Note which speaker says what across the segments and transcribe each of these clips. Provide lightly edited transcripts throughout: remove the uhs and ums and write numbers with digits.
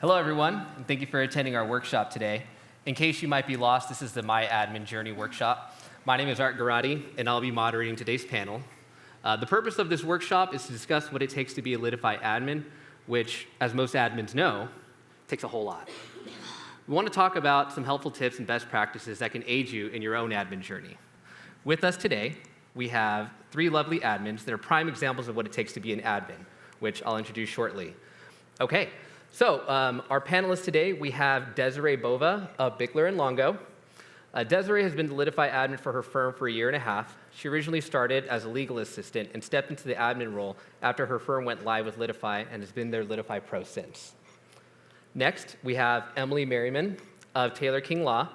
Speaker 1: Hello, everyone, and thank you for attending our workshop today. In case you might be lost, this is the My Admin Journey workshop. My name is Art Garati, and I'll be moderating today's panel. The purpose of this workshop is to discuss what it takes to be a Litify admin, which, as most admins know, takes a whole lot. We want to talk about some helpful tips and best practices that can aid you in your own admin journey. With us today, we have three lovely admins that are prime examples of what it takes to be an admin, which I'll introduce shortly. Okay. So our panelists today, we have Desirae Bova of Bichler and Longo. Desirae has been the Litify admin for her firm for 1.5 years. She originally started as a legal assistant and stepped into the admin role after her firm went live with Litify and has been their Litify Pro since. Next, we have Emily Merryman of Taylor King Law.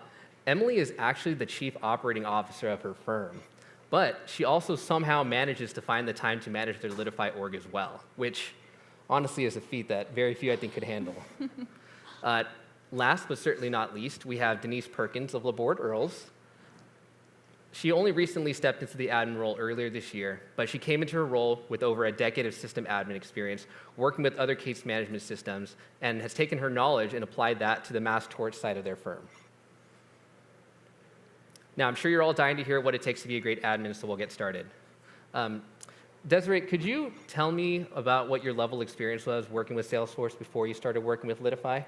Speaker 1: Emily is actually the chief operating officer of her firm, but she also somehow manages to find the time to manage their Litify org as well, which honestly is a feat that very few, I think, could handle. Last but certainly not least, we have Denise Perkins of Laborde, Earles. She only recently stepped into the admin role earlier this year, but she came into her role with over a decade of system admin experience, working with other case management systems, and has taken her knowledge and applied that to the mass tort side of their firm. Now, I'm sure you're all dying to hear what it takes to be a great admin, so we'll get started. Desirae, could you tell me about what your level of experience was working with Salesforce before you started working with Litify?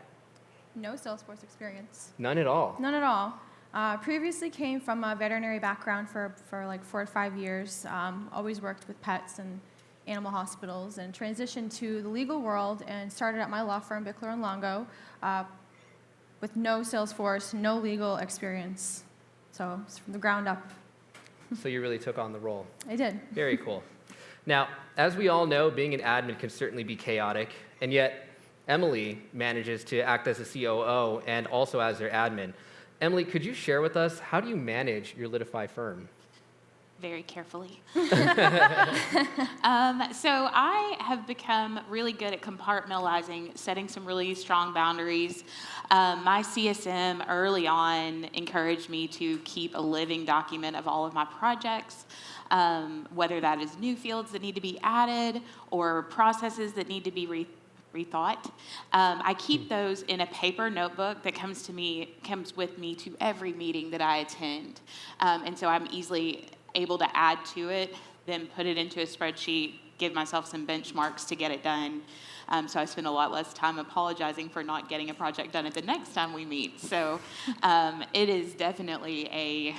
Speaker 2: No Salesforce experience.
Speaker 1: None at all?
Speaker 2: None at all. Previously came from a veterinary background for like 4 or 5 years. Always worked with pets and animal hospitals, and transitioned to the legal world and started at my law firm, Bichler and Longo, with no Salesforce, no legal experience. So it's from the ground up.
Speaker 1: So you really took on the role.
Speaker 2: I did.
Speaker 1: Very cool. Now, as we all know, being an admin can certainly be chaotic, and yet Emily manages to act as a COO and also as their admin. Emily, could you share with us, how do you manage your Litify firm?
Speaker 3: Very carefully. So I have become really good at compartmentalizing, setting some really strong boundaries. My CSM early on encouraged me to keep a living document of all of my projects, whether that is new fields that need to be added or processes that need to be rethought. I keep those in a paper notebook that comes with me to every meeting that I attend. And so I'm easily able to add to it, then put it into a spreadsheet, give myself some benchmarks to get it done. So I spend a lot less time apologizing for not getting a project done at the next time we meet. So it is definitely a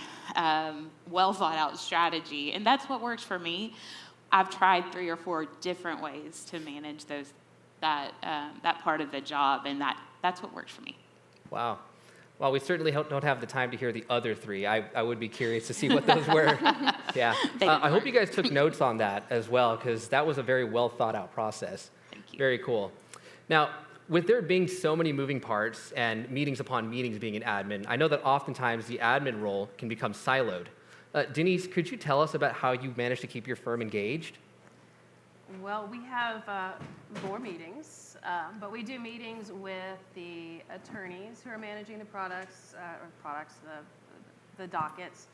Speaker 3: well thought out strategy, and that's what works for me. I've tried 3 or 4 different ways to manage that part of the job, and that's what works for me.
Speaker 1: Wow. Well, we certainly don't have the time to hear the other 3. I would be curious to see what those were. Yeah. I hope you guys took notes on that as well, because that was a very well thought out process.
Speaker 3: Thank you.
Speaker 1: Very cool. Now, with there being so many moving parts and meetings upon meetings being an admin, I know that oftentimes the admin role can become siloed. Denise, could you tell us about how you manage to keep your firm engaged?
Speaker 4: Well, we have board meetings, but we do meetings with the attorneys who are managing the the dockets.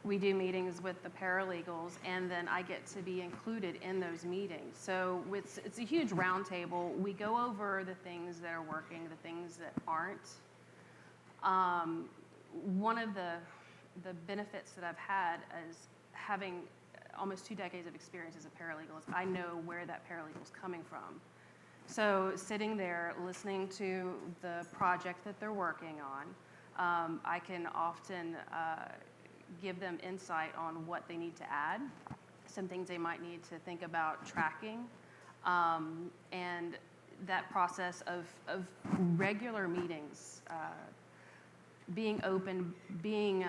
Speaker 4: We do meetings with the paralegals, and then I get to be included in those meetings. So it's a huge round table. We go over the things that are working, the things that aren't. One of the benefits that I've had is having almost 2 decades of experience as a paralegal is I know where that paralegal is coming from. So sitting there listening to the project that they're working on, I can often give them insight on what they need to add, some things they might need to think about tracking, and that process of regular meetings, being open, being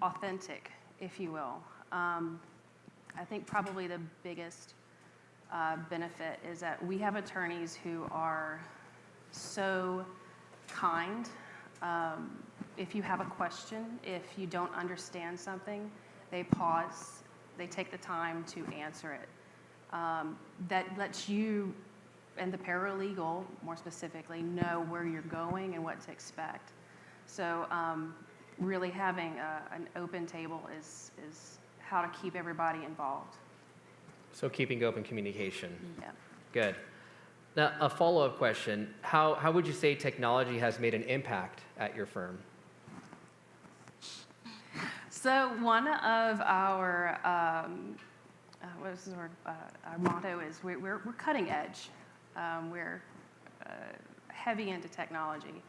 Speaker 4: authentic, if you will. I think probably the biggest benefit is that we have attorneys who are so kind. If you have a question, if you don't understand something, they pause, they take the time to answer it. That lets you and the paralegal, more specifically, know where you're going and what to expect. So really having an open table is how to keep everybody involved.
Speaker 1: So keeping open communication.
Speaker 4: Yeah.
Speaker 1: Good. Now, a follow-up question, how would you say technology has made an impact at your firm?
Speaker 4: So one of our, what is the word? Our motto is we're cutting edge. We're heavy into technology.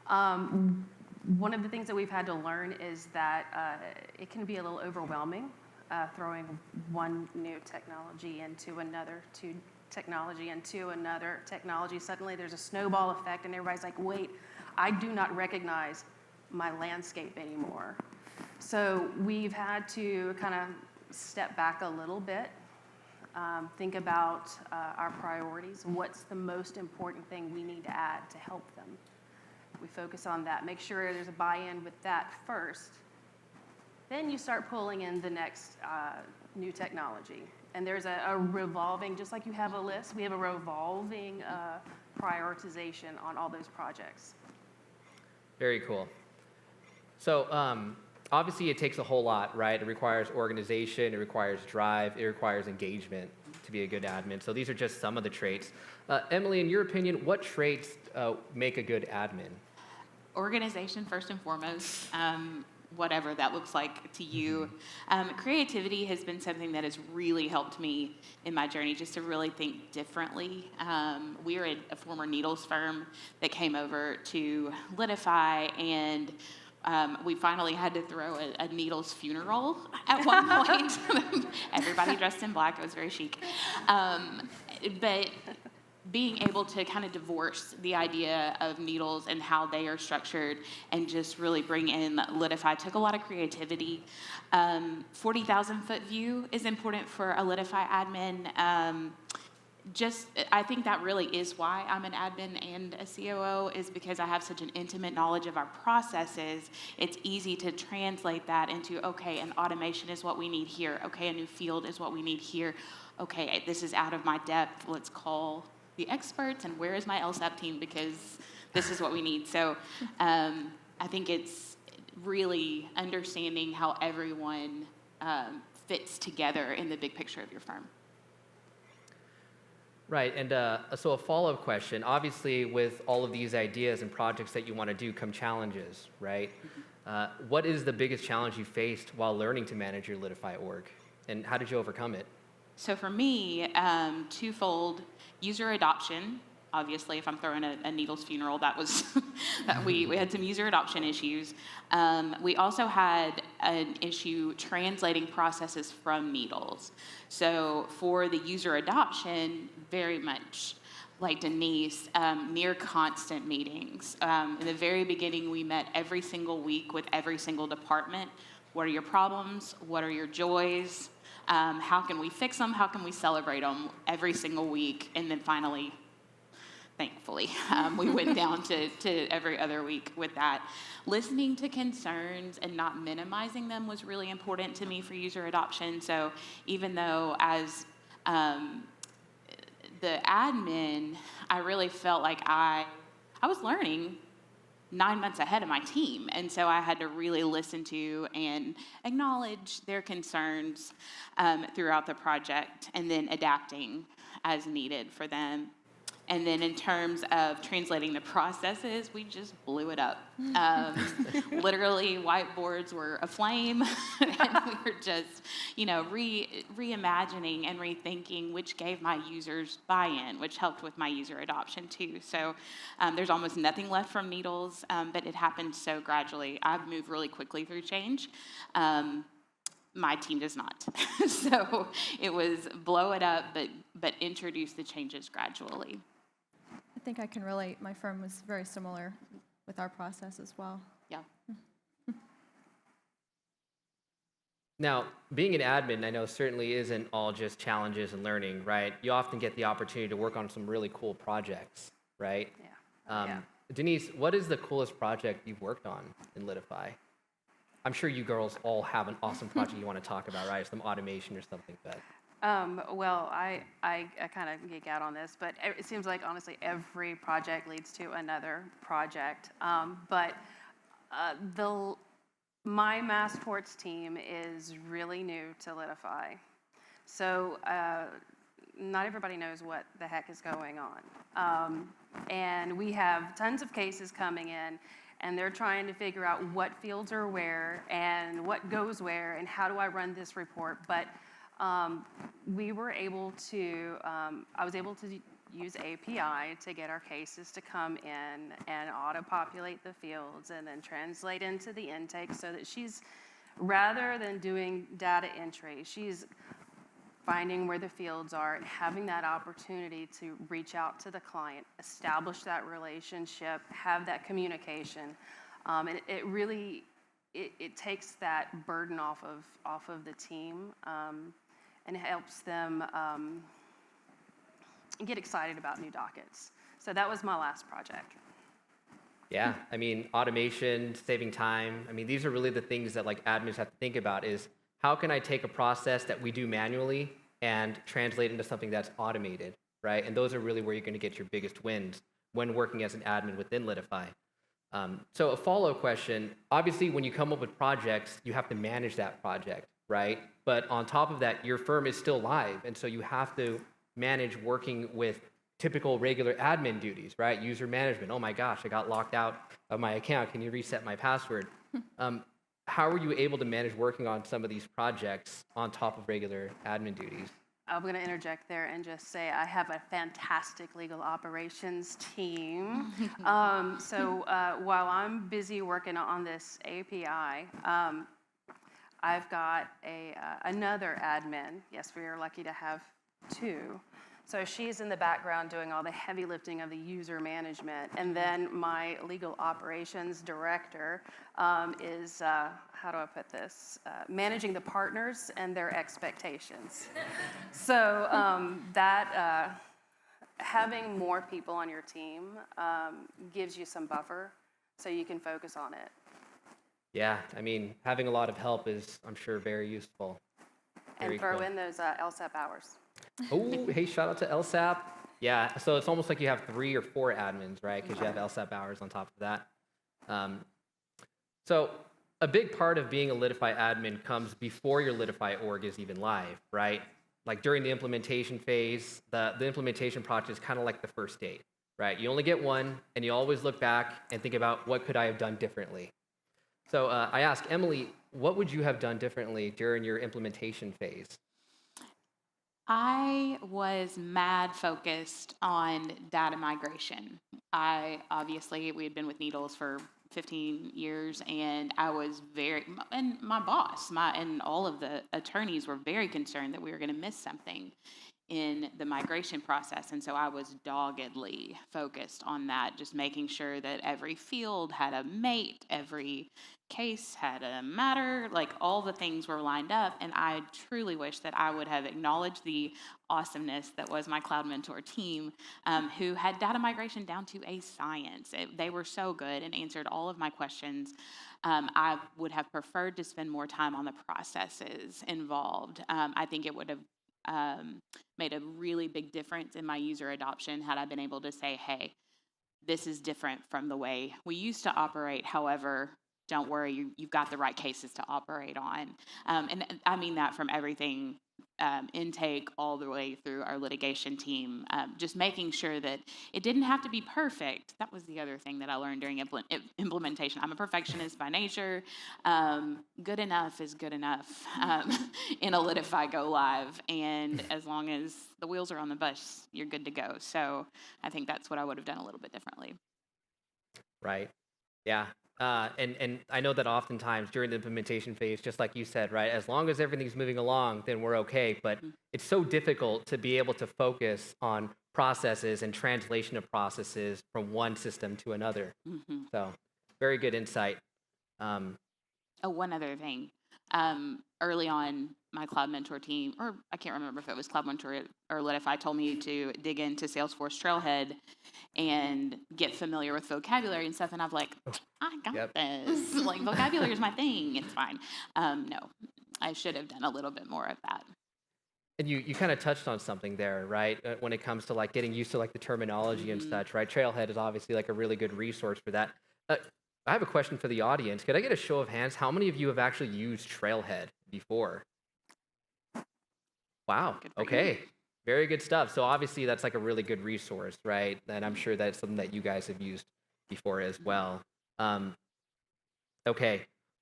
Speaker 4: One of the things that we've had to learn is that it can be a little overwhelming throwing one new technology into another, technology into another technology. Suddenly there's a snowball effect and everybody's like, wait, I do not recognize my landscape anymore. So we've had to kind of step back a little bit, think about our priorities, what's the most important thing we need to add to help them. We focus on that, make sure there's a buy-in with that first. Then you start pulling in the next new technology. And there's a revolving, just like you have a list, we have a revolving prioritization on all those projects.
Speaker 1: Very cool. So obviously it takes a whole lot, right? It requires organization, it requires drive, it requires engagement to be a good admin. So these are just some of the traits. Emily, in your opinion, what traits make a good admin?
Speaker 3: Organization, first and foremost. Whatever that looks like to you. Creativity has been something that has really helped me in my journey, just to really think differently. We are a former needles firm that came over to Litify, and we finally had to throw a needles funeral at one point. Everybody dressed in black. It was very chic. But being able to kind of divorce the idea of needles and how they are structured and just really bring in Litify took a lot of creativity. 40,000 foot view is important for a Litify admin. I think that really is why I'm an admin and a COO, is because I have such an intimate knowledge of our processes. It's easy to translate that into, okay, an automation is what we need here. Okay, a new field is what we need here. Okay, this is out of my depth. Let's call the experts, and where is my LSAP team, because this is what we need. So I think it's really understanding how everyone fits together in the big picture of your firm.
Speaker 1: Right, and so a follow-up question. Obviously, with all of these ideas and projects that you want to do come challenges, right? What is the biggest challenge you faced while learning to manage your Litify org, and how did you overcome it?
Speaker 3: So for me, twofold: user adoption. Obviously, if I'm throwing a needles funeral, that was we had some user adoption issues. We also had an issue translating processes from needles. So for the user adoption, very much like Denise, near constant meetings. In the very beginning, we met every single week with every single department. What are your problems? What are your joys? How can we fix them? How can we celebrate them every single week? And then finally, thankfully, we went down to every other week with that. Listening to concerns and not minimizing them was really important to me for user adoption. So even though as the admin, I really felt like I was learning 9 months ahead of my team. And so I had to really listen to and acknowledge their concerns throughout the project, and then adapting as needed for them. And then in terms of translating the processes, we just blew it up. Literally, whiteboards were aflame, and we were just, reimagining and rethinking, which gave my users buy-in, which helped with my user adoption too. So there's almost nothing left from needles, but it happened so gradually. I've moved really quickly through change. My team does not. So it was blow it up, but introduce the changes gradually.
Speaker 2: I think I can relate. My firm was very similar with our process as well.
Speaker 3: Yeah.
Speaker 1: Now, being an admin, I know certainly isn't all just challenges and learning, right? You often get the opportunity to work on some really cool projects, right?
Speaker 4: Yeah.
Speaker 1: Denise, what is the coolest project you've worked on in Litify? I'm sure you girls all have an awesome project you want to talk about, right? Some automation or something, but...
Speaker 4: Well, I kind of geek out on this, but it seems like, honestly, every project leads to another project. But my mass torts team is really new to Litify. So not everybody knows what the heck is going on. And we have tons of cases coming in, and they're trying to figure out what fields are where and what goes where and how do I run this report. But we were able to, I was able to use API to get our cases to come in and auto-populate the fields and then translate into the intake so that she's, rather than doing data entry, she's finding where the fields are and having that opportunity to reach out to the client, establish that relationship, have that communication. And it really, it takes that burden off of the team and helps them get excited about new dockets. So that was my last project.
Speaker 1: Yeah, I mean, automation, saving time. I mean, these are really the things that like admins have to think about is how can I take a process that we do manually and translate into something that's automated, right? And those are really where you're going to get your biggest wins when working as an admin within Litify. So a follow-up question, obviously when you come up with projects, you have to manage that project, right? But on top of that, your firm is still live. And so you have to manage working with typical regular admin duties, right? User management. Oh my gosh, I got locked out of my account. Can you reset my password? How were you able to manage working on some of these projects on top of regular admin duties?
Speaker 4: I'm going to interject there and just say I have a fantastic legal operations team. So while I'm busy working on this API, I've got another admin. Yes, we are lucky to have two. So she's in the background doing all the heavy lifting of the user management. And then my legal operations director is, how do I put this, managing the partners and their expectations. So having more people on your team gives you some buffer so you can focus on it.
Speaker 1: Yeah, I mean, having a lot of help is, I'm sure, very useful.
Speaker 4: And throw in those LSAP hours.
Speaker 1: Oh, hey, shout out to LSAP. Yeah, so it's almost like you have 3 or 4 admins, right? Because you have LSAP hours on top of that. So a big part of being a Litify admin comes before your Litify org is even live, right? Like during the implementation phase, the implementation project is kind of like the first date, right? You only get one, and you always look back and think about what could I have done differently. So I asked Emily, what would you have done differently during your implementation phase?
Speaker 3: I was mad focused on data migration. We had been with Needles for 15 years, and I was and my boss, and all of the attorneys were very concerned that we were going to miss something in the migration process. And so I was doggedly focused on that, just making sure that every field had a mate, every case had a matter, like all the things were lined up. And I truly wish that I would have acknowledged the awesomeness that was my Cloud Mentor team, who had data migration down to a science. They were so good and answered all of my questions. I would have preferred to spend more time on the processes involved. I think it would have made a really big difference in my user adoption had I been able to say, hey, this is different from the way we used to operate. However, don't worry, you've got the right cases to operate on. And I mean that from everything, intake all the way through our litigation team, just making sure that it didn't have to be perfect. That was the other thing that I learned during implementation. I'm a perfectionist by nature. Good enough is good enough in a Litify go live. And as long as the wheels are on the bus, you're good to go. So I think that's what I would have done a little bit differently.
Speaker 1: Right. Yeah. And I know that oftentimes during the implementation phase, just like you said, right, as long as everything's moving along, then we're okay. But it's so difficult to be able to focus on processes and translation of processes from one system to another. So very good insight.
Speaker 3: One other thing. Early on, my Cloud Mentor team, or I can't remember if it was Cloud Mentor or Litify, told me to dig into Salesforce Trailhead and get familiar with vocabulary and stuff. And I'm like, I got this. Like, vocabulary is my thing. It's fine. No, I should have done a little bit more of that.
Speaker 1: And you kind of touched on something there, right? When it comes to like getting used to like the terminology and such, right? Trailhead is obviously like a really good resource for that. I have a question for the audience. Could I get a show of hands? How many of you have actually used Trailhead before? Wow. Okay. Very good stuff. So obviously that's like a really good resource, right? And I'm sure that's something that you guys have used before as well. Okay.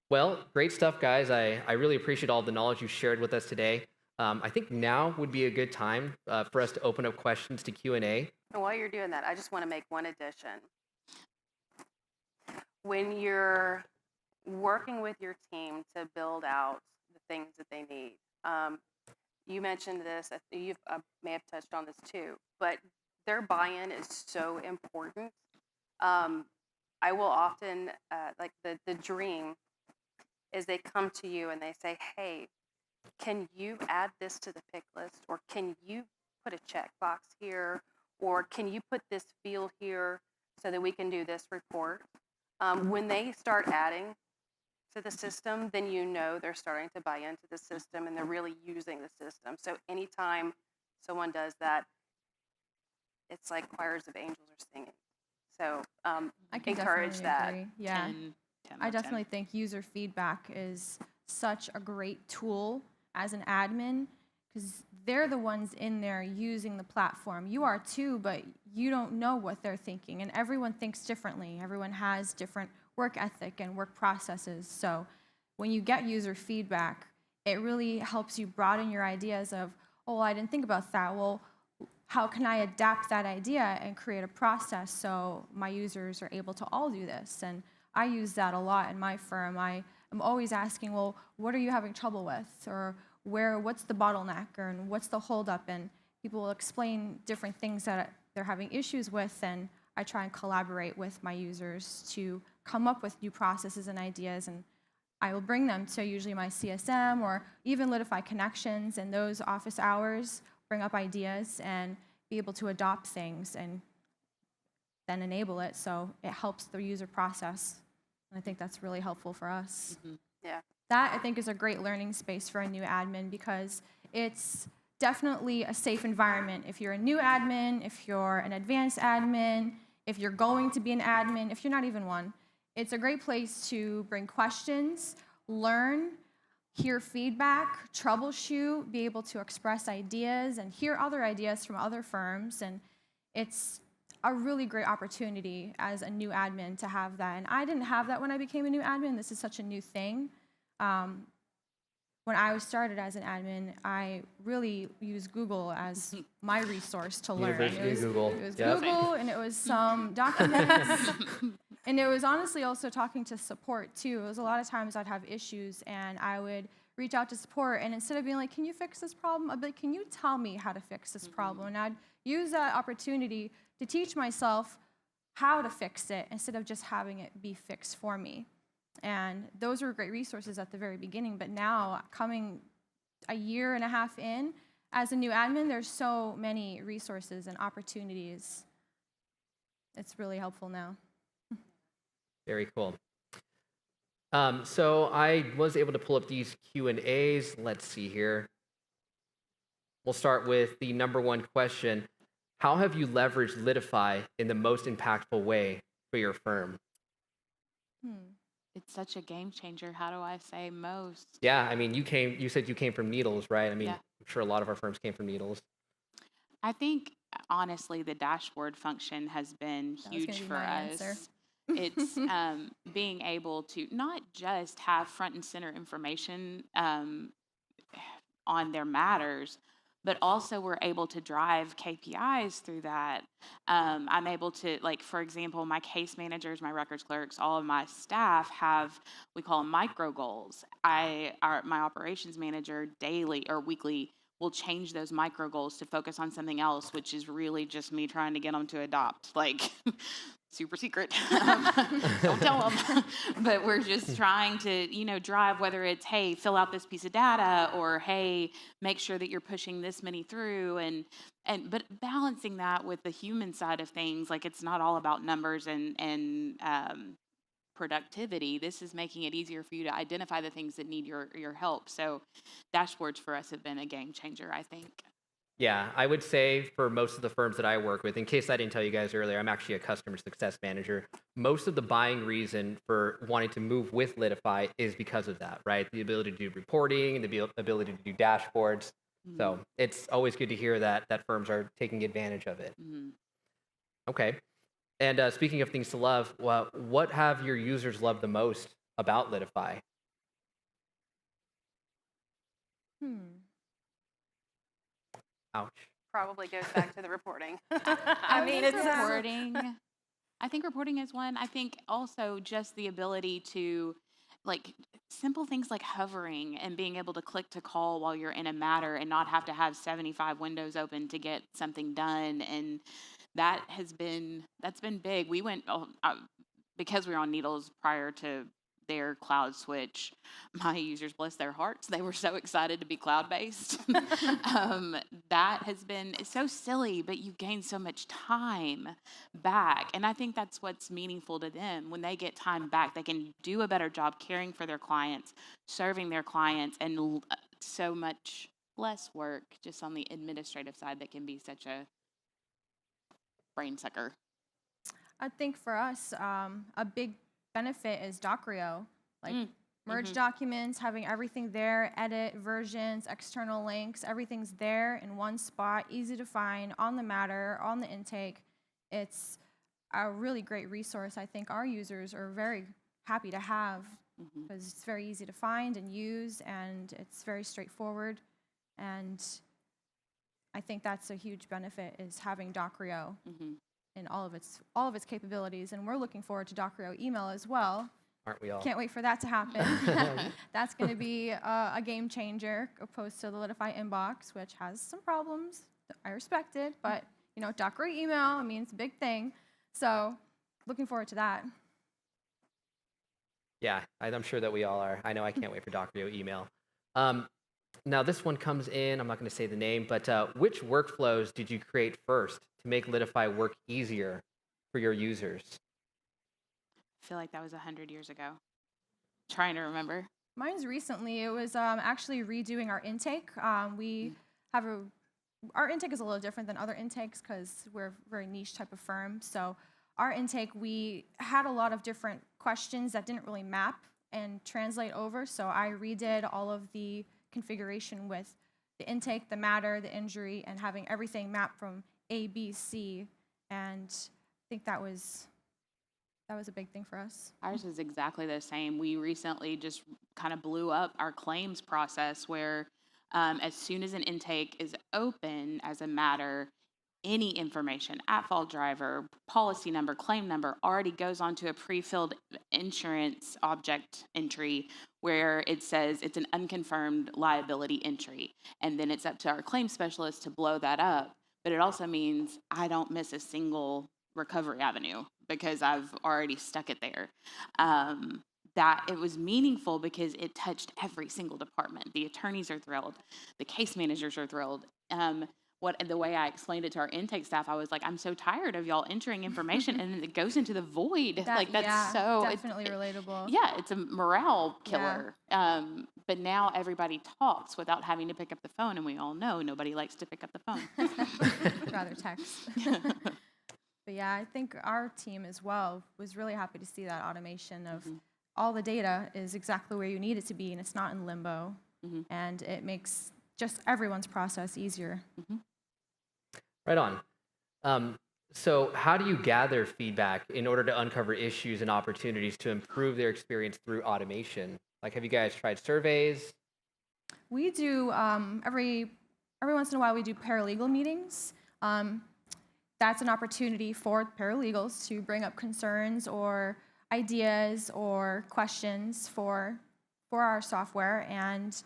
Speaker 1: Well, great stuff, guys. I really appreciate all the knowledge you shared with us today. I think now would be a good time for us to open up questions to Q&A.
Speaker 4: And while you're doing that, I just want to make one addition. When you're working with your team to build out the things that they need, you mentioned this, you may have touched on this too, but their buy-in is so important. I will often, like the dream is they come to you and they say, hey, can you add this to the pick list? Or can you put a checkbox here? Or can you put this field here so that we can do this report? When they start adding to the system, then you know they're starting to buy into the system and they're really using the system. So anytime someone does that, it's like choirs of angels are singing. So
Speaker 2: I can
Speaker 4: encourage
Speaker 2: definitely
Speaker 4: that.
Speaker 2: agree. Yeah.
Speaker 3: 10
Speaker 2: I
Speaker 3: out of 10.
Speaker 2: definitely think user feedback is such a great tool as an admin because they're the ones in there using the platform. You are too, but you don't know what they're thinking. And everyone thinks differently. Everyone has different work ethic and work processes. So when you get user feedback, it really helps you broaden your ideas of, oh, well, I didn't think about that. Well, how can I adapt that idea and create a process so my users are able to all do this? And I use that a lot in my firm. I am always asking, well, what are you having trouble with? Or what's the bottleneck? Or what's the holdup? And people will explain different things that they're having issues with, and I try and collaborate with my users to come up with new processes and ideas, and I will bring them to usually my CSM or even Litify connections and those office hours, bring up ideas and be able to adopt things and then enable it so it helps the user process. And I think that's really helpful for us.
Speaker 3: Mm-hmm.
Speaker 4: Yeah.
Speaker 2: That, I think, is a great learning space for a new admin because it's definitely a safe environment. If you're a new admin, if you're an advanced admin, if you're going to be an admin, if you're not even one, it's a great place to bring questions, learn, hear feedback, troubleshoot, be able to express ideas and hear other ideas from other firms. And it's a really great opportunity as a new admin to have that. And I didn't have that when I became a new admin. This is such a new thing. When I was started as an admin, I really used Google as my resource to learn.
Speaker 1: University Google.
Speaker 2: It was
Speaker 1: Yep.
Speaker 2: Google, and it was some documents. And it was honestly also talking to support, too. It was a lot of times I'd have issues, and I would reach out to support, and instead of being like, can you fix this problem? I'd be like, can you tell me how to fix this problem? And I'd use that opportunity to teach myself how to fix it instead of just having it be fixed for me. And those were great resources at the very beginning, but now coming a year and a half in, as a new admin, there's so many resources and opportunities. It's really helpful now.
Speaker 1: Very cool. So I was able to pull up these Q&As. Let's see here. We'll start with the number one question. How have you leveraged Litify in the most impactful way for your firm?
Speaker 3: It's such a game changer. How do I say most?
Speaker 1: Yeah, I mean, you said you came from Needles, right? I mean,
Speaker 3: Yeah.
Speaker 1: I'm sure a lot of our firms came from Needles.
Speaker 3: I think, honestly, the dashboard function has been
Speaker 2: That was
Speaker 3: huge
Speaker 2: gonna be
Speaker 3: for
Speaker 2: my
Speaker 3: us.
Speaker 2: answer.
Speaker 3: It's being able to not just have front and center information on their matters, but also we're able to drive KPIs through that. I'm able to, like, for example, my case managers, my records clerks, all of my staff have, we call them micro goals. My operations manager daily or weekly will change those micro goals to focus on something else, which is really just me trying to get them to adopt, like, super secret. Don't tell them. But we're just trying to, drive, whether it's, hey, fill out this piece of data, or, hey, make sure that you're pushing this many through, but balancing that with the human side of things. Like, it's not all about numbers and productivity. This is making it easier for you to identify the things that need your help. So dashboards for us have been a game changer, I think.
Speaker 1: Yeah, I would say for most of the firms that I work with, in case I didn't tell you guys earlier, I'm actually a customer success manager. Most of the buying reason for wanting to move with Litify is because of that, right? The ability to do reporting, the ability to do dashboards. So it's always good to hear that firms are taking advantage of it.
Speaker 3: Mhm.
Speaker 1: Okay. And speaking of things to love, well, what have your users loved the most about Litify?
Speaker 2: Hmm.
Speaker 1: Ouch.
Speaker 4: Probably goes back to the reporting.
Speaker 3: I
Speaker 4: mean,
Speaker 3: think
Speaker 4: it's
Speaker 3: reporting. I think reporting is one. I think also just the ability to, like, simple things like hovering and being able to click to call while you're in a matter and not have to have 75 windows open to get something done. And that's been big. We went because we were on Needles prior to their cloud switch. My users, bless their hearts, they were so excited to be cloud based. That has been it's so silly, but you gain so much time back. And I think that's what's meaningful to them. When they get time back, they can do a better job caring for their clients, serving their clients, and so much less work just on the administrative side that can be such a brain sucker.
Speaker 2: I think for us, a big benefit is Docrio. Like
Speaker 3: Mm.
Speaker 2: merge
Speaker 3: Mhm.
Speaker 2: documents, having everything there, edit versions, external links, everything's there in one spot, easy to find on the matter, on the intake. It's a really great resource. I think our users are very happy to have
Speaker 3: Mhm.
Speaker 2: because it's very easy to find and use, and it's very straightforward. And I think that's a huge benefit is having Docrio
Speaker 3: Mhm.
Speaker 2: in all of its capabilities, and we're looking forward to Docrio email as well.
Speaker 1: Aren't we all?
Speaker 2: Can't wait for that to happen. That's going to be a game changer opposed to the Litify inbox, which has some problems. I respect it, but Docrio email, I mean, it's a big thing. So, looking forward to that.
Speaker 1: Yeah, I'm sure that we all are. I know I can't wait for Docrio email. Now, this one comes in, I'm not going to say the name, but which workflows did you create first to make Litify work easier for your users?
Speaker 3: I feel like that was 100 years ago. Trying to remember.
Speaker 2: Mine's recently. It was actually redoing our intake. We have our intake is a little different than other intakes because we're a very niche type of firm. So our intake, we had a lot of different questions that didn't really map and translate over. So I redid all of the configuration with the intake, the matter, the injury, and having everything mapped from A, B, C. And I think that was a big thing for us.
Speaker 3: Ours is exactly the same. We recently just kind of blew up our claims process where as soon as an intake is open as a matter, any information, at-fault driver, policy number, claim number, already goes onto a pre-filled insurance object entry where it says it's an unconfirmed liability entry. And then it's up to our claim specialist to blow that up. But it also means I don't miss a single recovery avenue because I've already stuck it there. That it was meaningful because it touched every single department. The attorneys are thrilled. The case managers are thrilled. The way I explained it to our intake staff, I was like, I'm so tired of y'all entering information and then it goes into the void. That's
Speaker 2: definitely relatable.
Speaker 3: Yeah, it's a morale killer.
Speaker 2: Yeah.
Speaker 3: But now everybody talks without having to pick up the phone, and we all know nobody likes to pick up the phone.
Speaker 2: Rather text. But yeah, I think our team as well was really happy to see that automation of all the data is exactly where you need it to be, and it's not in limbo. And it makes just everyone's process easier.
Speaker 1: Right on. So how do you gather feedback in order to uncover issues and opportunities to improve their experience through automation? Like, have you guys tried surveys?
Speaker 2: We do, every once in a while, we do paralegal meetings. That's an opportunity for paralegals to bring up concerns or ideas or questions for our software, and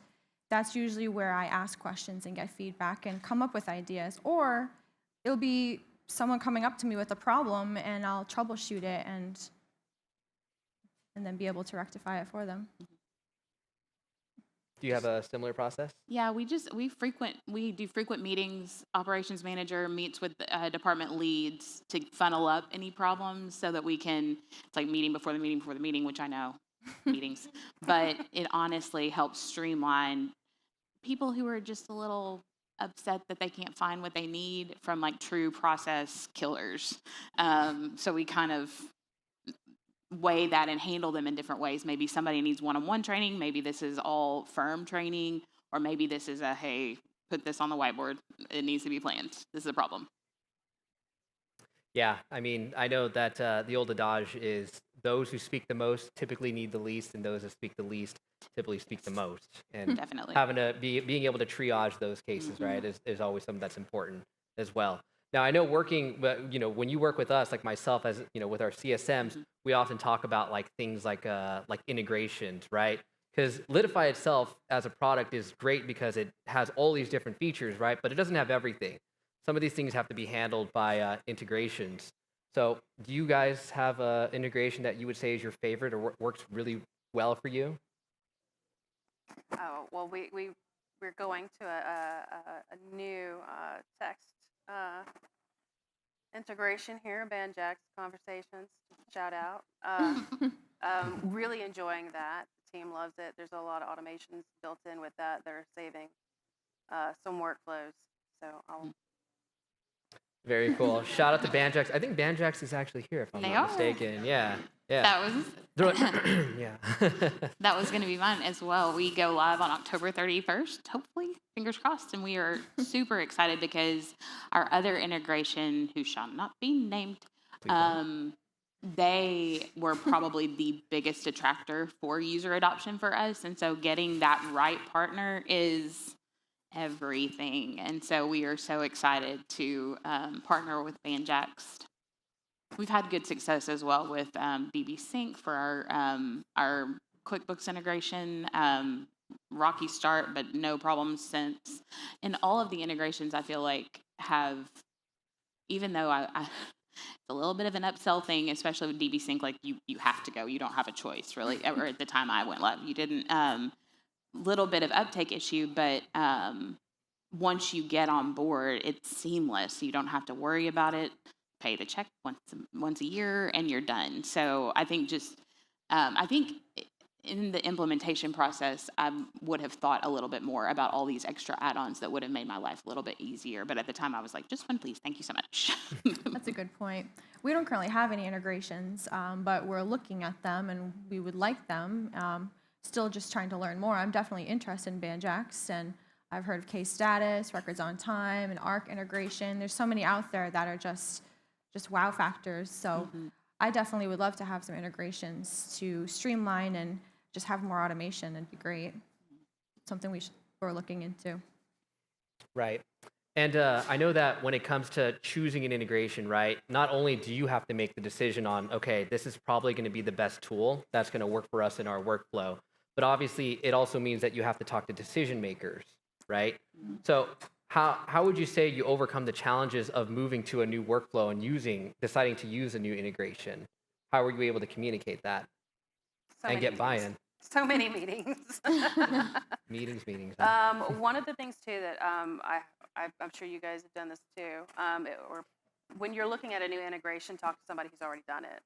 Speaker 2: that's usually where I ask questions and get feedback and come up with ideas. Or it'll be someone coming up to me with a problem, and I'll troubleshoot it and then be able to rectify it for them.
Speaker 1: Do you have a similar process?
Speaker 3: Yeah, we do frequent meetings. Operations manager meets with department leads to funnel up any problems so that we can, it's like meeting before the meeting, which I know, meetings, but it honestly helps streamline people who are just a little upset that they can't find what they need from like true process killers. So we kind of weigh that and handle them in different ways. Maybe somebody needs one-on-one training. Maybe this is all firm training, or maybe this is hey, put this on the whiteboard. It needs to be planned. This is a problem.
Speaker 1: Yeah, I mean, I know that the old adage is those who speak the most typically need the least, and those that speak the least typically speak the most. And
Speaker 3: Definitely.
Speaker 1: being able to triage those cases, right, is always something that's important as well. Now, I know when you work with us, like myself, as with our CSMs, we often talk about like things like integrations, right? Because Litify itself as a product is great because it has all these different features, right? But it doesn't have everything. Some of these things have to be handled by integrations. So do you guys have an integration that you would say is your favorite or works really well for you?
Speaker 4: Oh, well, we're going to a new text integration here, Banjax Conversations. Shout out. Really enjoying that. The team loves it. There's a lot of automations built in with that that are saving some workflows. So I'll.
Speaker 1: Very cool. Shout out to Banjax. I think Banjax is actually here, if I'm
Speaker 3: They
Speaker 1: not
Speaker 3: are.
Speaker 1: mistaken. Yeah.
Speaker 3: That was
Speaker 1: Yeah.
Speaker 3: that was going to be mine as well. We go live on October 31st, hopefully, fingers crossed, and we are super excited because our other integration, who shall not be named, they were probably the biggest attractor for user adoption for us, and so getting that right partner is everything. And so we are so excited to partner with Banjax. We've had good success as well with DB Sync for our QuickBooks integration. Rocky start, but no problems since. And all of the integrations I feel like have, even though it's a little bit of an upsell thing, especially with DB Sync, like you have to go. You don't have a choice, really. Or at the time I went live, you didn't. Little bit of uptake issue, but once you get on board, it's seamless. You don't have to worry about it. Pay the check once a year, and you're done. So I think I think in the implementation process, I would have thought a little bit more about all these extra add-ons that would have made my life a little bit easier. But at the time, I was like, just one, please. Thank you so much.
Speaker 2: That's a good point. We don't currently have any integrations, but we're looking at them, and we would like them. Still just trying to learn more. I'm definitely interested in Banjax, and I've heard of case status, records on time, and ARC integration. There's so many out there that are just wow factors. So I definitely would love to have some integrations to streamline and just have more automation. It'd be great. Something we're looking into.
Speaker 1: Right. And I know that when it comes to choosing an integration, right, not only do you have to make the decision on, okay, this is probably going to be the best tool that's going to work for us in our workflow, but obviously it also means that you have to talk to decision makers, right? So how would you say you overcome the challenges of moving to a new workflow and deciding to use a new integration? How were you able to communicate that and get buy-in?
Speaker 4: So many meetings.
Speaker 1: Meetings.
Speaker 4: One of the things too that I'm sure you guys have done this too, or when you're looking at a new integration, talk to somebody who's already done it.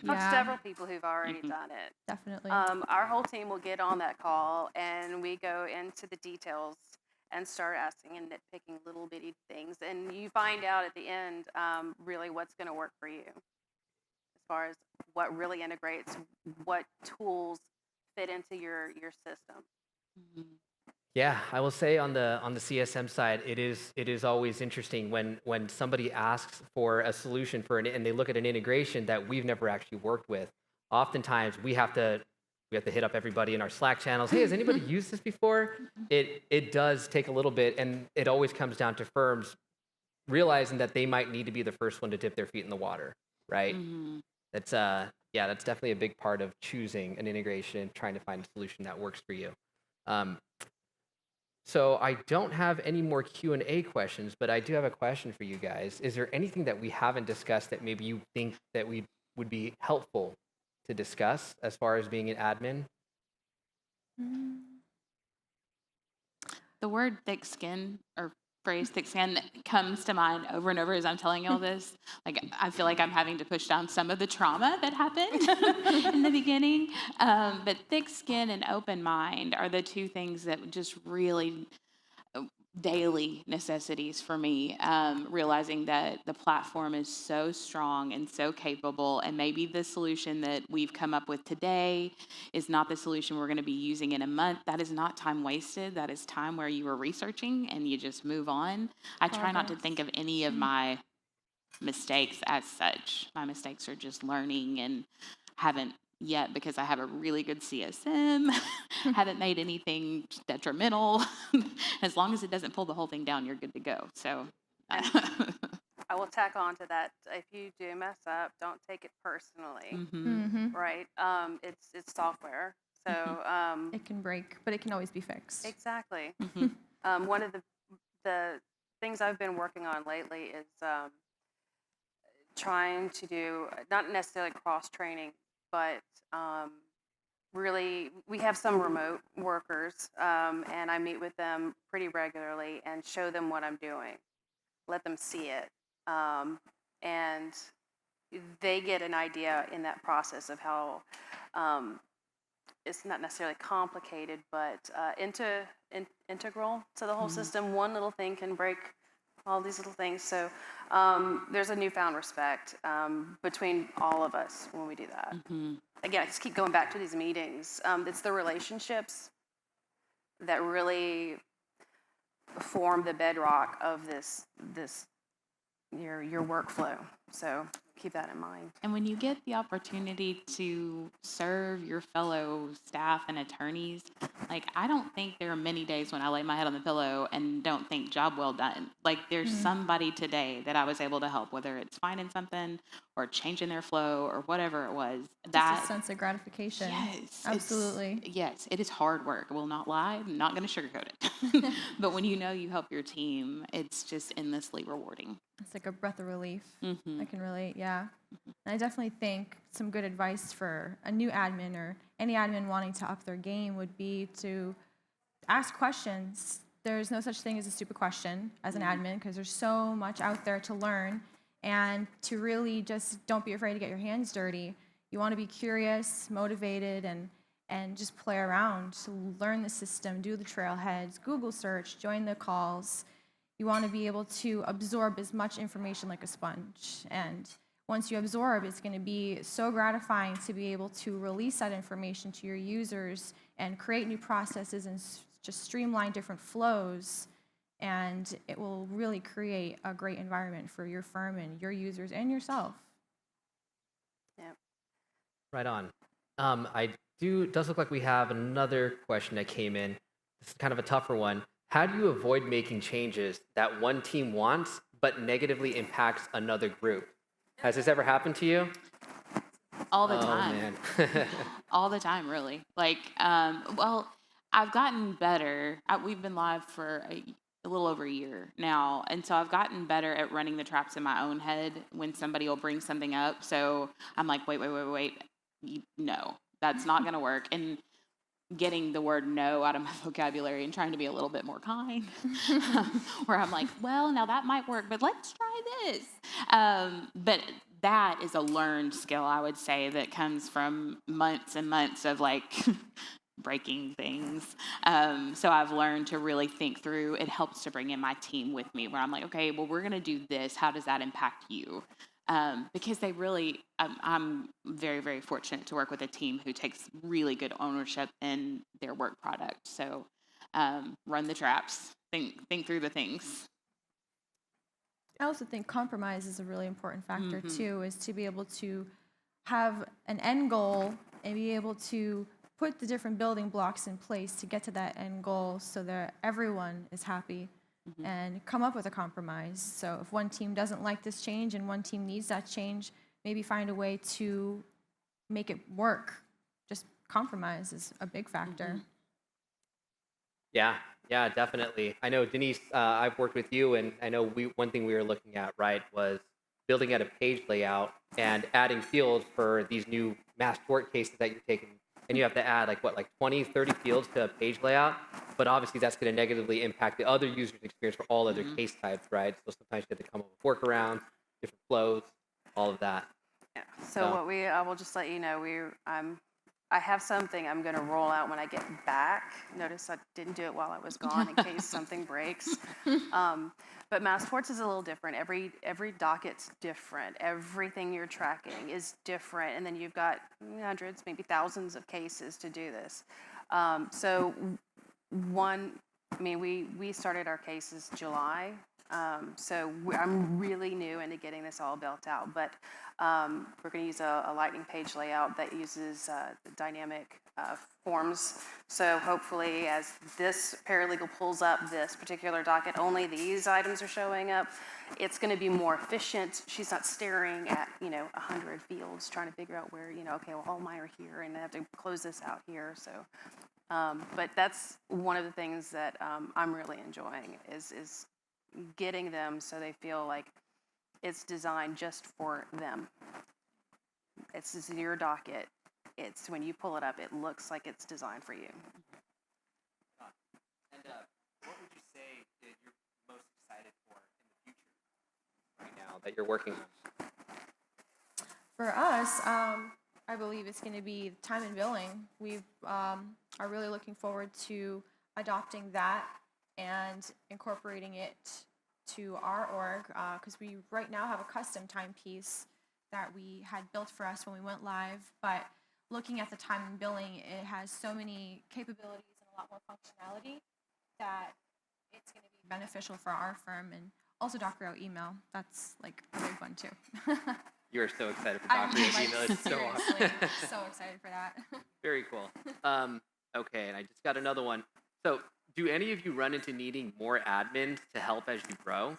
Speaker 4: Talk to several people who've already done it.
Speaker 2: Definitely.
Speaker 4: Our whole team will get on that call and we go into the details and start asking and nitpicking little bitty things, and you find out at the end really what's going to work for you as far as what really integrates, what tools fit into your system.
Speaker 1: Yeah, I will say on the CSM side, it is always interesting when somebody asks for a solution and they look at an integration that we've never actually worked with. Oftentimes we have to hit up everybody in our Slack channels. Hey, has anybody used this before? It does take a little bit, and it always comes down to firms realizing that they might need to be the first one to dip their feet in the water, right? That's definitely a big part of choosing an integration and trying to find a solution that works for you. So I don't have any more Q&A questions, but I do have a question for you guys. Is there anything that we haven't discussed that maybe you think that would be helpful to discuss as far as being an admin?
Speaker 3: The word thick skin or phrase thick skin comes to mind over and over as I'm telling you all this. Like, I feel like I'm having to push down some of the trauma that happened in the beginning. But thick skin and open mind are the two things that just really, daily necessities for me, realizing that the platform is so strong and so capable, and maybe the solution that we've come up with today is not the solution we're going to be using in a month. That is not time wasted. That is time where you are researching and you just move on. I try not to think of any of my mistakes as such. My mistakes are just learning, and haven't yet, because I have a really good CSM, haven't made anything detrimental. As long as it doesn't pull the whole thing down, you're good to go. So
Speaker 4: I will tack on to that. If you do mess up, don't take it personally,
Speaker 2: Mm-hmm.
Speaker 4: right? It's software. So
Speaker 2: It can break, but it can always be fixed.
Speaker 4: exactly.
Speaker 3: Mhm.
Speaker 4: One of the things I've been working on lately is trying to do not necessarily cross training, but really we have some remote workers, and I meet with them pretty regularly and show them what I'm doing, let them see it, and they get an idea in that process of how it's not necessarily complicated, but integral to the whole system. One little thing can break all these little things. So there's a newfound respect between all of us when we do that. Again, I just keep going back to these meetings. It's the relationships that really form the bedrock of your workflow. So keep that in mind.
Speaker 3: And when you get the opportunity to serve your fellow staff and attorneys, like, I don't think there are many days when I lay my head on the pillow and don't think job well done. Like, there's somebody today that I was able to help, whether it's finding something or changing their flow or whatever it was.
Speaker 2: Just a sense of gratification.
Speaker 3: Yes,
Speaker 2: Absolutely.
Speaker 3: Yes, it is hard work. I will not lie. I'm not going to sugarcoat it. But when you know you help your team, it's just endlessly rewarding.
Speaker 2: It's like a breath of relief.
Speaker 3: Mm-hmm.
Speaker 2: I can relate, yeah. And I definitely think some good advice for a new admin or any admin wanting to up their game would be to ask questions. There's no such thing as a stupid question as an admin, because there's so much out there to learn, and to really just don't be afraid to get your hands dirty. You want to be curious, motivated, and just play around to learn the system, do the trailheads, Google search, join the calls. You want to be able to absorb as much information like a sponge. And once you absorb, it's going to be so gratifying to be able to release that information to your users and create new processes and just streamline different flows. And it will really create a great environment for your firm and your users and yourself.
Speaker 4: Yeah.
Speaker 1: Right on. Does look like we have another question that came in. This is kind of a tougher one. How do you avoid making changes that one team wants but negatively impacts another group? Has this ever happened to you?
Speaker 3: All the time.
Speaker 1: Oh, man.
Speaker 3: All the time, really. Like, well, I've gotten better. We've been live for a little over a year now, and so I've gotten better at running the traps in my own head when somebody will bring something up. So I'm like, wait. No, that's not going to work. And getting the word no out of my vocabulary and trying to be a little bit more kind, where I'm like, well, now that might work, but let's try this. But that is a learned skill, I would say, that comes from months and months of like breaking things. So I've learned to really think through. It helps to bring in my team with me, where I'm like, okay, well, we're going to do this. How does that impact you? Because they really, I'm very, very fortunate to work with a team who takes really good ownership in their work product. So run the traps, think through the things.
Speaker 2: I also think compromise is a really important factor too, is to be able to have an end goal and be able to put the different building blocks in place to get to that end goal so that everyone is happy. And come up with a compromise. So if one team doesn't like this change and one team needs that change, maybe find a way to make it work. Just compromise is a big factor.
Speaker 1: Yeah, definitely. I know, Denise, I've worked with you, and I know one thing we were looking at, right, was building out a page layout and adding fields for these new mass tort cases that you're taking. And you have to add like 20, 30 fields to a page layout. But obviously that's going to negatively impact the other user's experience for all other case types, right? So sometimes you have to come up with workarounds, different flows, all of that.
Speaker 4: Yeah. So what I will just let you know, I'm I have something I'm going to roll out when I get back. Notice I didn't do it while I was gone in case something breaks. But mass torts is a little different. Every docket's different. Everything you're tracking is different. And then you've got hundreds, maybe thousands of cases to do this. So we started our cases July. I'm really new into getting this all built out, but we're going to use a lightning page layout that uses dynamic forms. So hopefully, as this paralegal pulls up this particular docket, only these items are showing up. It's going to be more efficient. She's not staring at 100 fields trying to figure out where okay, well, all mine are here, and I have to close this out here. So. But that's one of the things that I'm really enjoying is getting them so they feel like it's designed just for them. It's your docket. It's when you pull it up, it looks like it's designed for you.
Speaker 1: And what would you say that you're most excited for in the future right now that you're working on?
Speaker 2: For us, I believe it's going to be time and billing. We are really looking forward to adopting that and incorporating it to our org, because we right now have a custom timepiece that we had built for us when we went live, but looking at the time and billing, it has so many capabilities and a lot more functionality that it's going to be beneficial for our firm, and also Dr. O email. That's like a big one too.
Speaker 1: You are so excited for Dr. O's email. It's so awesome.
Speaker 2: So excited for that.
Speaker 1: Very cool. Okay, and I just got another one. So, do any of you run into needing more admin to help as you grow?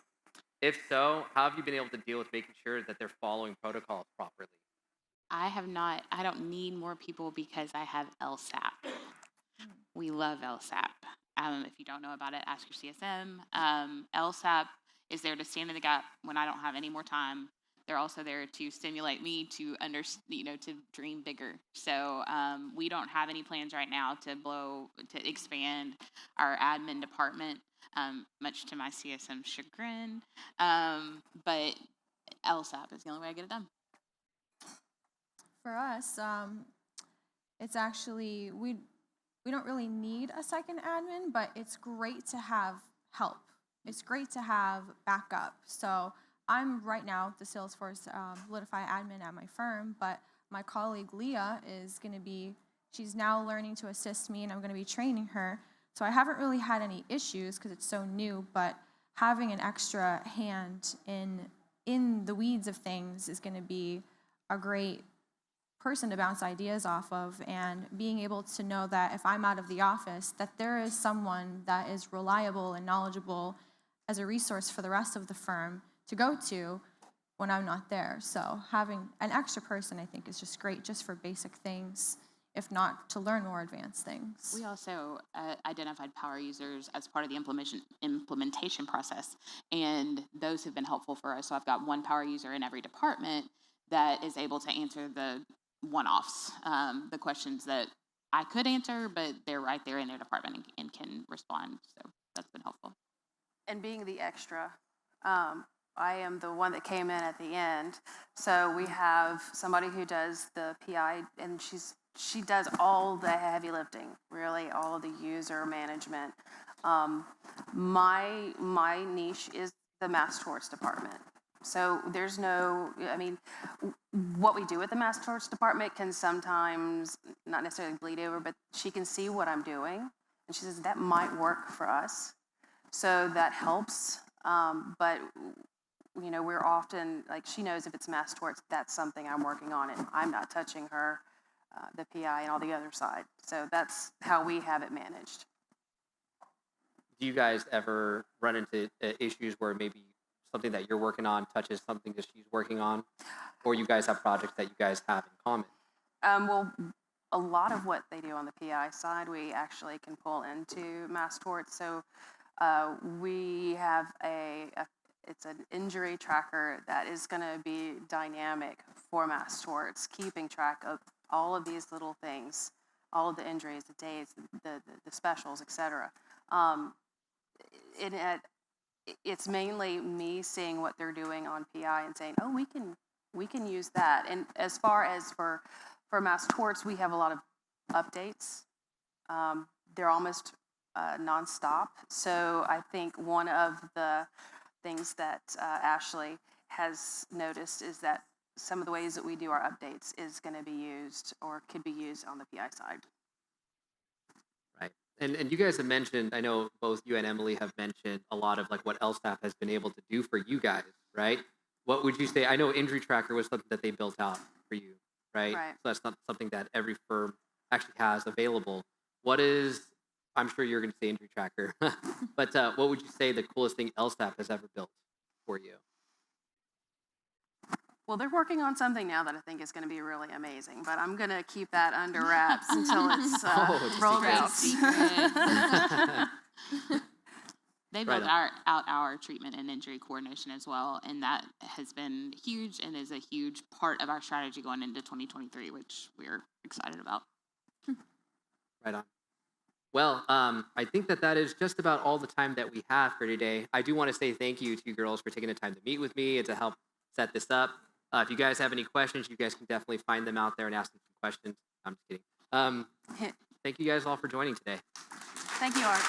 Speaker 1: If so, how have you been able to deal with making sure that they're following protocols properly?
Speaker 3: I have not. I don't need more people because I have LSAP. We love LSAP. If you don't know about it, ask your CSM. LSAP is there to stand in the gap when I don't have any more time. They're also there to stimulate me to to dream bigger. So we don't have any plans right now to expand our admin department, much to my CSM chagrin. But LSAP is the only way I get it done.
Speaker 2: For us, it's actually, we don't really need a second admin, but it's great to have help. It's great to have backup. So I'm right now the Salesforce Litify admin at my firm, but my colleague Leah is going to be, she's now learning to assist me, and I'm going to be training her. So I haven't really had any issues because it's so new, but having an extra hand in the weeds of things is going to be a great person to bounce ideas off of, and being able to know that if I'm out of the office, that there is someone that is reliable and knowledgeable as a resource for the rest of the firm to go to when I'm not there. So having an extra person, I think, is just great just for basic things, if not to learn more advanced things.
Speaker 3: We also identified power users as part of the implementation process, and those have been helpful for us. So I've got one power user in every department that is able to answer the one-offs, the questions that I could answer, but they're right there in their department and can respond. So that's been helpful.
Speaker 4: And being the extra, I am the one that came in at the end. So we have somebody who does the PI, and she does all the heavy lifting, really, all of the user management. My niche is the mass torts department. So there's no, what we do at the mass torts department can sometimes not necessarily bleed over, but she can see what I'm doing, and she says that might work for us. So that helps, but we're often, like, she knows if it's mass torts, that's something I'm working on, and I'm not touching her, the PI and all the other side. So that's how we have it managed.
Speaker 1: Do you guys ever run into issues where maybe something that you're working on touches something that she's working on, or you guys have projects that you guys have in common?
Speaker 4: Well, a lot of what they do on the PI side, we actually can pull into mass torts. So we have it's an injury tracker that is going to be dynamic for mass torts, keeping track of all of these little things, all of the injuries, the days, the specials, etc. It's mainly me seeing what they're doing on PI and saying, oh, we can use that. And as far as for mass torts, we have a lot of updates. They're almost nonstop. So I think one of the things that Ashley has noticed is that some of the ways that we do our updates is going to be used or could be used on the PI side.
Speaker 1: Right. And you guys have mentioned, I know both you and Emily have mentioned a lot of like what LSAP has been able to do for you guys, right? What would you say? I know Injury Tracker was something that they built out for you, right?
Speaker 4: Right.
Speaker 1: So that's not something that every firm actually has available. What is, I'm sure you're going to say Injury Tracker, but what would you say the coolest thing LSAP has ever built for you?
Speaker 4: Well, they're working on something now that I think is going to be really amazing, but I'm going to keep that under wraps until it's
Speaker 1: it's
Speaker 4: rolled
Speaker 3: secret.
Speaker 4: out.
Speaker 3: They
Speaker 1: Right
Speaker 3: built out our treatment and injury coordination as well, and that has been huge and is a huge part of our strategy going into 2023, which we're excited about.
Speaker 1: Right on. Well, I think that is just about all the time that we have for today. I do want to say thank you to you girls for taking the time to meet with me and to help set this up. If you guys have any questions, you guys can definitely find them out there and ask them some questions. I'm just kidding. Thank you guys all for joining today.
Speaker 4: Thank you, Art.